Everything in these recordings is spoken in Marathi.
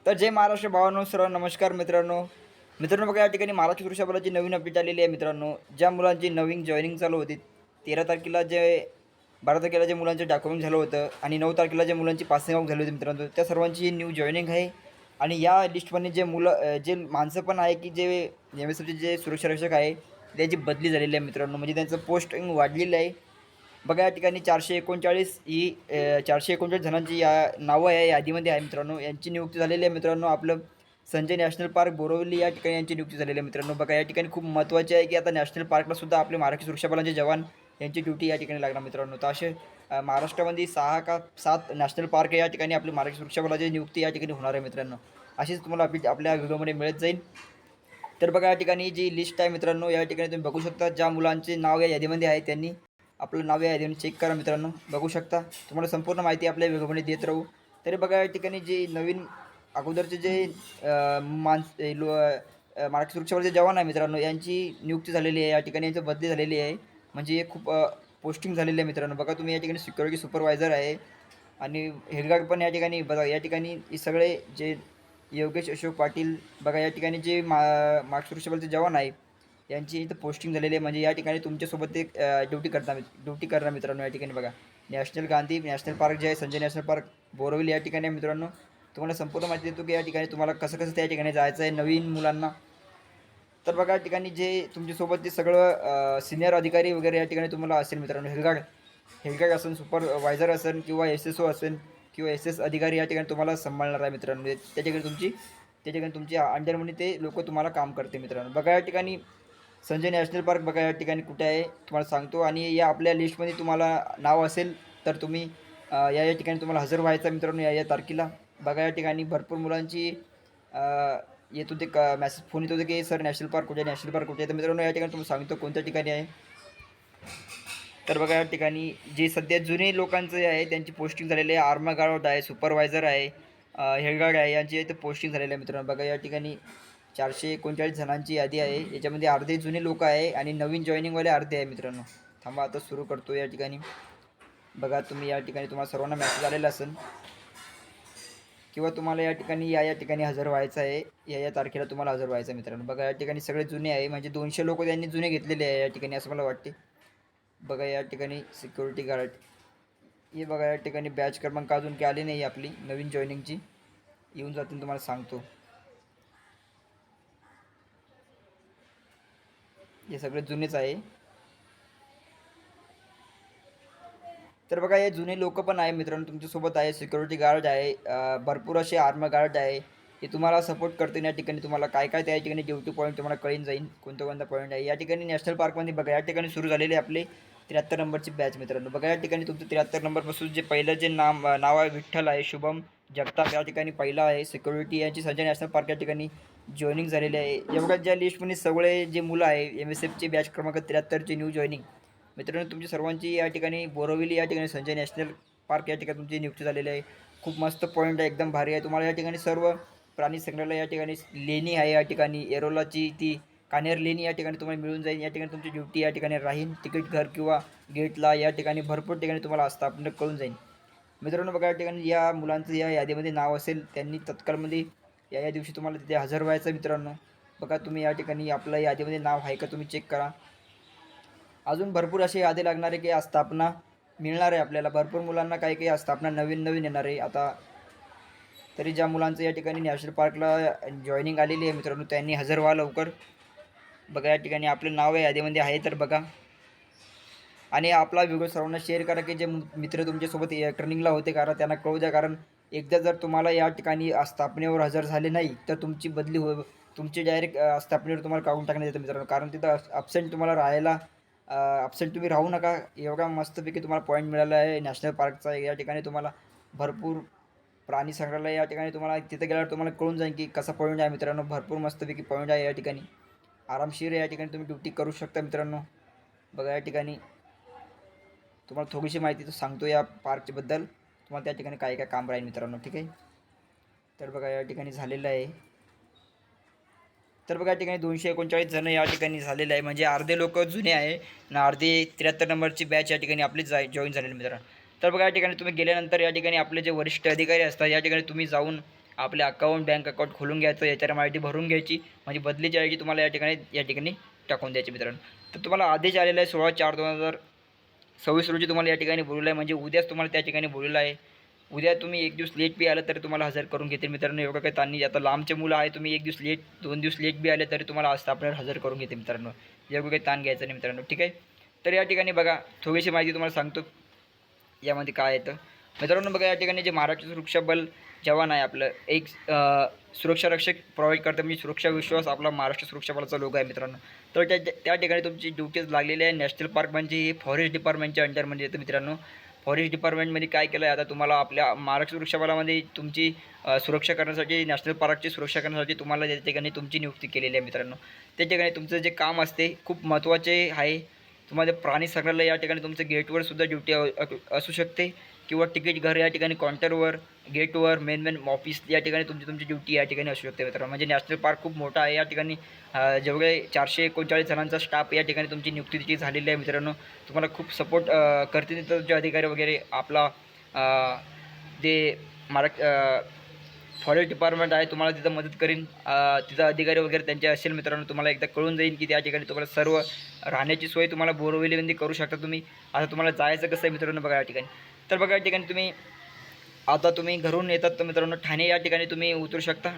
तर जय महाराष्ट्र भावांनो, सर्व नमस्कार मित्रांनो. बघा या ठिकाणी महाराष्ट्र कृषी बलाची नवीन अपडेट आलेली आहे मित्रांनो. ज्या मुलांची नवीन जॉईनिंग चालू होती 13 तारखेला 12 तारखेला जे मुलांचे डॉक्युमेंट झालं होतं आणि 9 तारखेला जे मुलांची पासिंग आउट झाली होती मित्रांनो, त्या सर्वांची ही न्यू जॉईनिंग आहे. आणि या लिस्टमध्ये जे जे माणसं पण आहे की जे एम-एस-एफचे जे सुरक्षा रक्षक आहे त्याची बदली झालेली आहे मित्रांनो. म्हणजे त्यांचं पोस्टिंग वाढलेलं आहे. बघा या ठिकाणी 439 ही 439 जणांची या नावं या यादीमध्ये आहे मित्रांनो. यांची नियुक्ती झालेली आहे मित्रांनो. आपलं संजय नॅशनल पार्क बोरिवली या ठिकाणी यांची नियुक्ती झालेली आहे मित्रांनो. बघा या ठिकाणी खूप महत्त्वाचे आहे की आता नॅशनल पार्कला सुद्धा आपले महाराष्ट्र सुरक्षा बलाचे जवान यांची ड्युटी या ठिकाणी लागणार मित्रांनो. तर असे महाराष्ट्रामध्ये 6 का 7 नॅशनल पार्क या ठिकाणी आपले महाराष्ट्र सुरक्षा बलाची नियुक्ती या ठिकाणी होणार आहे मित्रांनो. अशीच तुम्हाला अपडेट आपल्या व्हिडिओमध्ये मिळत जाईल. तर बघा या ठिकाणी जी लिस्ट आहे मित्रांनो, या ठिकाणी तुम्ही बघू शकता ज्या मुलांचे नाव या यादीमध्ये आहे त्यांनी आपलं नाव या यादीमध्ये चेक करा मित्रांनो. बघू शकता, तुम्हाला संपूर्ण माहिती आपल्या व्हिडिओमध्ये देत राहू. तरी बघा या ठिकाणी जे नवीन अगोदरचे जे महाराष्ट्र सुरक्षा बलाचे जवान आहे मित्रांनो, यांची नियुक्ती झालेली आहे. या ठिकाणी यांची बदली झालेली आहे. म्हणजे हे खूप पोस्टिंग झालेली आहे मित्रांनो. बघा तुम्ही या ठिकाणी सिक्युरिटी सुपरवायझर आहे आणि हेडगार्ड पण या ठिकाणी बघा. या ठिकाणी हे सगळे जे योगेश अशोक पाटील, बघा या ठिकाणी जे महाराष्ट्र सुरक्षा बलाचे जवान आहे यांची इथं पोस्टिंग झालेली आहे. म्हणजे या ठिकाणी तुमच्यासोबत ते ड्युटी करणार मित्रांनो. या ठिकाणी बघा नॅशनल गांधी नॅशनल पार्क जे आहे, संजय नॅशनल पार्क बोरिवली या ठिकाणी आहे मित्रांनो. तुम्हाला संपूर्ण माहिती देतो की या ठिकाणी तुम्हाला कसं त्या ठिकाणी जायचं आहे नवीन मुलांना. तर बघा या ठिकाणी जे तुमच्यासोबत ते सगळं सिनियर अधिकारी वगैरे या ठिकाणी तुम्हाला असेल मित्रांनो. हेल्गार्ड असेल, सुपरवायझर असेल किंवा SSO असेल किंवा SS अधिकारी या ठिकाणी तुम्हाला सांभाळणार आहे मित्रांनो. त्या ठिकाणी तुमची अंडरमध्ये ते लोक तुम्हाला काम करते मित्रांनो. बघा या ठिकाणी संजय नॅशनल पार्क बघा या ठिकाणी कुठे आहे तुम्हाला सांगतो. आणि या आपल्या लिस्टमध्ये तुम्हाला नाव असेल तर तुम्ही या ठिकाणी तुम्हाला हजर व्हायचं मित्रांनो या तारखेला. बघा या ठिकाणी भरपूर मुलांची येत होते का मॅसेज, फोन येत होते की सर नॅशनल पार्क कुठे आहे, नॅशनल पार्क कुठे आहे. तर मित्रांनो या ठिकाणी तुम्हाला सांगतो कोणत्या ठिकाणी आहे. तर बघा या ठिकाणी जे सध्या जुने लोकांचं आहे त्यांची पोस्टिंग झालेली आहे. आर्मर गार्ड आहे, सुपरवायझर आहे, हेडगार्ड आहे, यांची इथे पोस्टिंग झालेली आहे मित्रांनो. बघा या ठिकाणी 439 जणांची यादी आहे. याच्यामध्ये अर्धे जुने लोक आहे आणि नवीन जॉईनिंगवाले अर्धे आहे मित्रांनो. थांबा आता सुरू करतो. या ठिकाणी बघा तुम्ही या ठिकाणी तुम्हाला सर्वांना मेसेज आलेला असेल किंवा तुम्हाला या ठिकाणी या ठिकाणी हजर व्हायचं आहे. या तारखेला तुम्हाला हजर व्हायचं आहे मित्रांनो. बघा या ठिकाणी सगळे जुने आहे, म्हणजे 200 लोक त्यांनी जुने घेतलेले आहे या ठिकाणी असं मला वाटते. बघा या ठिकाणी सिक्युरिटी गार्ड हे बघा या ठिकाणी बॅच क्रमांक अजून की आली नाही आपली नवीन जॉईनिंगची, येऊन जातील तुम्हाला सांगतो. हे सगळे जुनेच आहे. तर बघा हे जुने लोक पण आहे मित्रांनो तुमच्यासोबत आहे. सिक्युरिटी गार्ड आहे, भरपूर असे आर्मर गार्ड आहे. हे तुम्हाला सपोर्ट करते. या ठिकाणी तुम्हाला काय त्या ठिकाणी ड्युटी पॉईंट तुम्हाला कळून जाईल कोणता पॉईंट आहे. या ठिकाणी नॅशनल पार्कमध्ये बघा या ठिकाणी सुरू झालेली आपली 73 नंबरची बॅच मित्रांनो. बघा या ठिकाणी तुमचं 73 नंबरपासून जे पहिलं जे नाव आहे विठ्ठल आहे, शुभम जगताप या ठिकाणी पहिला आहे. सिक्युरिटी यांची संजय नॅशनल पार्क या ठिकाणी जॉईनिंग झालेली आहे. एवढ्या ज्या लिस्टमध्ये सगळे जे मुलं आहे MSFचे बॅच क्रमांक 73चे न्यू जॉईनिंग मित्रांनो तुमची सर्वांची या ठिकाणी बोरिवली या ठिकाणी संजय नॅशनल पार्क या ठिकाणी तुमची नियुक्ती झालेली आहे. खूप मस्त पॉईंट आहे, एकदम भारी आहे. तुम्हाला या ठिकाणी सर्व प्राणी संग्रहालय या ठिकाणी लेणी आहे. या ठिकाणी एरोलाची ती कानेर लेणी या ठिकाणी तुम्हाला मिळून जाईल. या ठिकाणी तुमची ड्युटी या ठिकाणी राहील. तिकीट घर किंवा गेटला या ठिकाणी भरपूर ठिकाणी तुम्हाला स्थापना कळून जाईल मित्रांनो. बघा या ठिकाणी या मुलांचं या यादीमध्ये नाव असेल त्यांनी तत्काळमध्ये या दिवशी तुम्हाला तिथे हजर व्हायचं मित्रांनो. बघा तुम्ही या ठिकाणी आपलं यादीमध्ये नाव आहे का तुम्ही चेक करा. अजून भरपूर असे यादी लागणार आहे की स्थापना मिळणार आहे आपल्याला. भरपूर मुलांना काही स्थापना नवीन येणार आहे आता. तरी ज्या मुलांचं या ठिकाणी नॅशनल पार्कला जॉईनिंग आलेली आहे मित्रांनो त्यांनी हजर व्हा लवकर. बघा या ठिकाणी आपलं नाव या यादीमध्ये आहे तर बघा. आणि आपला व्हिडिओ सर्वांना शेअर करा की जे मित्र तुमच्यासोबत ट्रेनिंगला होते कारण त्यांना कळू द्या. कारण एकदा जर तुम्हाला या ठिकाणी स्थापनेवर हजर झाले नाही तर तुमची बदली तुमची डायरेक्ट स्थापनेवर तुम्हाला काढून टाकण्यात येतं मित्रांनो. कारण तिथं अब्सेंट तुम्हाला राहायला अब्सेंट तुम्ही राहू नका. एवढा मस्तपैकी तुम्हाला पॉईंट मिळाला आहे नॅशनल पार्कचा. या ठिकाणी तुम्हाला भरपूर प्राणी संग्रहालय या ठिकाणी तुम्हाला तिथे गेल्यावर तुम्हाला कळून जाईल की कसा पॉईंट आहे मित्रांनो. भरपूर मस्तपैकी पॉईंट आहे या ठिकाणी. आरामशीर या ठिकाणी तुम्ही ड्युटी करू शकता मित्रांनो. बघा या ठिकाणी तुम्हाला थोडीशी माहिती तो सांगतो या पार्कबद्दल. तुम्हाला त्या ठिकाणी काय काम राहील मित्रांनो, ठीक आहे. तर बघा या ठिकाणी झालेलं आहे. तर बघा या ठिकाणी 239 जण या ठिकाणी झालेलं आहे. म्हणजे अर्धे लोक जुने आहे ना अर्धे 73 नंबरची बॅच या ठिकाणी आपली जॉईन झालेली मित्रांनो. तर बघा या ठिकाणी तुम्ही गेल्यानंतर या ठिकाणी आपले जे वरिष्ठ अधिकारी असतात या ठिकाणी तुम्ही जाऊन आपले अकाउंट बँक अकाउंट खोलून घ्यायचं, याच्यावर माहिती भरून घ्यायची, म्हणजे बदलीची आय डी तुम्हाला या ठिकाणी टाकून द्यायची मित्रांनो. तर तुम्हाला आदेश आलेला आहे 16/4/2026 रोजी तुम्हाला या ठिकाणी बोलवलं आहे, म्हणजे उद्याच तुम्हाला त्या ठिकाणी बोलवलं आहे. उद्या तुम्ही 1 दिवस लेट बी आलं तरी तुम्हाला हजर करून घेतील मित्रांनो. एवढं काही ताण नाही. आता लांबचे मुलं आहे, तुम्ही 1 दिवस लेट 2 दिवस लेट बी आले तरी तुम्हाला स्थापनेवर हजर करून घेते मित्रांनो. एवढं काही ताण घ्यायचं नाही मित्रांनो, ठीक आहे. तर या ठिकाणी बघा थोडीशी माहिती तुम्हाला सांगतो यामध्ये काय येतं मित्रांनो. बघा या ठिकाणी जे महाराष्ट्र सुरक्षा बल जवान आहे आपलं एक सुरक्षा रक्षक प्रोव्हाइड करतं, म्हणजे सुरक्षा विश्वास आपला महाराष्ट्र सुरक्षा बलाचा लोगो आहे मित्रांनो. तर त्या ठिकाणी तुमची ड्युटीज लागलेली आहे. नॅशनल पार्क म्हणजे हे फॉरेस्ट डिपार्टमेंटच्या अंडरमध्ये येतं मित्रांनो. फॉरेस्ट डिपार्टमेंटमध्ये काय केलं आहे, आता तुम्हाला आपल्या महाराष्ट्र सुरक्षा बलामध्ये तुमची सुरक्षा करण्यासाठी, नॅशनल पार्कची सुरक्षा करण्यासाठी तुम्हाला त्या ठिकाणी तुमची नियुक्ती केलेली आहे मित्रांनो. त्या ठिकाणी तुमचं जे काम असते खूप महत्त्वाचे आहे. तुम्हाला प्राणी संग्रहालय या ठिकाणी तुमचं गेटवर सुद्धा ड्युटी असू शकते, किंवा तिकीट घर या ठिकाणी काउंटरवर, गेटवर, मेन ऑफिस या ठिकाणी तुमची ड्युटी या ठिकाणी असू शकते मित्रांनो. म्हणजे नॅशनल पार्क खूप मोठा आहे. या ठिकाणी जेवढे 439 जणांचा स्टाफ या ठिकाणी तुमची नियुक्ती तिची झालेली आहे मित्रांनो. तुम्हाला खूप सपोर्ट करतील तिथं जे अधिकारी वगैरे. आपला जे फॉरेस्ट डिपार्टमेंट आहे तुम्हाला तिथं मदत करीन. तिथं अधिकारी वगैरे त्यांचे असेल मित्रांनो. तुम्हाला एकदा कळून जाईल की त्या ठिकाणी तुम्हाला सर्व राहण्याची सोय तुम्हाला बोरवलीमध्ये करू शकता तुम्ही. आता तुम्हाला जायचं कसं आहे मित्रांनो बघा या ठिकाणी. तर बघा या ठिकाणी तुम्ही घरून येतात तर मित्रांनो ठाणे या ठिकाणी तुम्ही उतरू शकता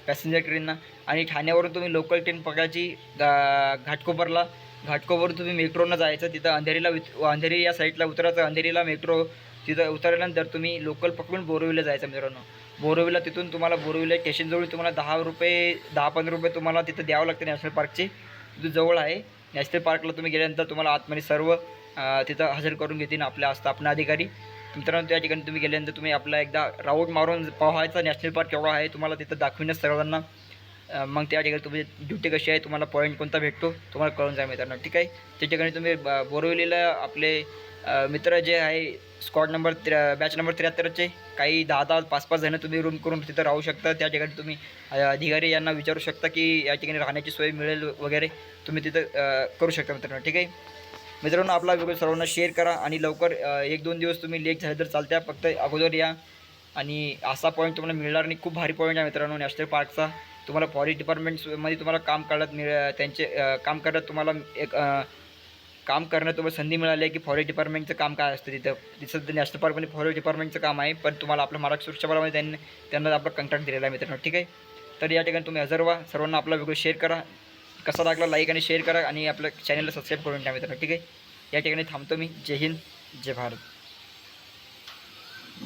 पॅसेंजर ट्रेननं, आणि ठाण्यावरून तुम्ही लोकल ट्रेन पकडायची घाटकोपरवरून तुम्ही मेट्रोनं जायचं. तिथं अंधेरी या साईडला उतरायचं. अंधेरीला मेट्रो, तिथं उतरल्यानंतर तुम्ही लोकल पकडून बोरिवलीला जायचं मित्रांनो. बोरिवलीला तिथून तुम्हाला बोरिवली स्टेशनजवळ तुम्हाला 10-15 रुपये तुम्हाला तिथं द्यावं लागतं नॅशनल पार्कचे. तिथं जवळ आहे. नॅशनल पार्कला तुम्ही गेल्यानंतर तुम्हाला आतमध्ये सर्व तिथं हजर करून घेतील आपल्या स्थापना अधिकारी मित्रांनो. त्या ठिकाणी तुम्ही गेल्यानंतर तुम्ही आपला एकदा राऊंड मारून पाहायचा नॅशनल पार्क केवढा आहे तुम्हाला तिथं दाखविणं सर्वांना. मग त्या ठिकाणी तुमची ड्युटी कशी आहे, तुम्हाला पॉईंट कोणता भेटतो तुम्हाला कळून जाईल मित्रांनो, ठीक आहे. त्या ठिकाणी तुम्ही बोरिवलीला आपले मित्र जे आहे स्क्वॉड नंबर बॅच नंबर 73चे काही 10-10, 5-5 जणं तुम्ही रूम करून तिथं राहू शकता. त्या ठिकाणी तुम्ही अधिकारी यांना विचारू शकता की या ठिकाणी राहण्याची सोय मिळेल वगैरे, तुम्ही तिथं करू शकता मित्रांनो, ठीक आहे. मित्रांनो आपला व्हिडिओ सर्वांना शेअर करा, आणि लवकर 1-2 दिवस तुम्ही लेट झाले तर चालत्या, फक्त अगोदर या. आणि असा पॉईंट तुम्हाला मिळणार नाही. खूप भारी पॉईंट आहे मित्रांनो नॅशनल पार्कचा. तुम्हाला फॉरेस्ट डिपार्टमेंटमध्ये तुम्हाला काम करण्यात त्यांचे काम करण्यात तुम्हाला एक काम करण्यात तुम्हाला संधी मिळाली आहे की फॉरेस्ट डिपार्टमेंटचं काम काय असतं तिथं नॅशनल पार्कमध्ये फॉरेस्ट डिपार्टमेंटचं काम आहे, पण तुम्हाला आपल्या महाराष्ट्र सुरक्षा बलामध्ये त्यांना आपला कॉन्ट्रॅक्ट दिलेला आहे मित्रांनो, ठीक आहे. तर या ठिकाणी तुम्ही हजर व्हा. सर्वांना आपला व्हिडिओ शेअर करा, कसा लागला लाईक आणि शेअर करा, आणि आपल्या चॅनलला सबस्क्राईब करून द्या मित्रांनो, ठीक आहे. या ठिकाणी थांबतो मी. जय हिंद, जय भारत.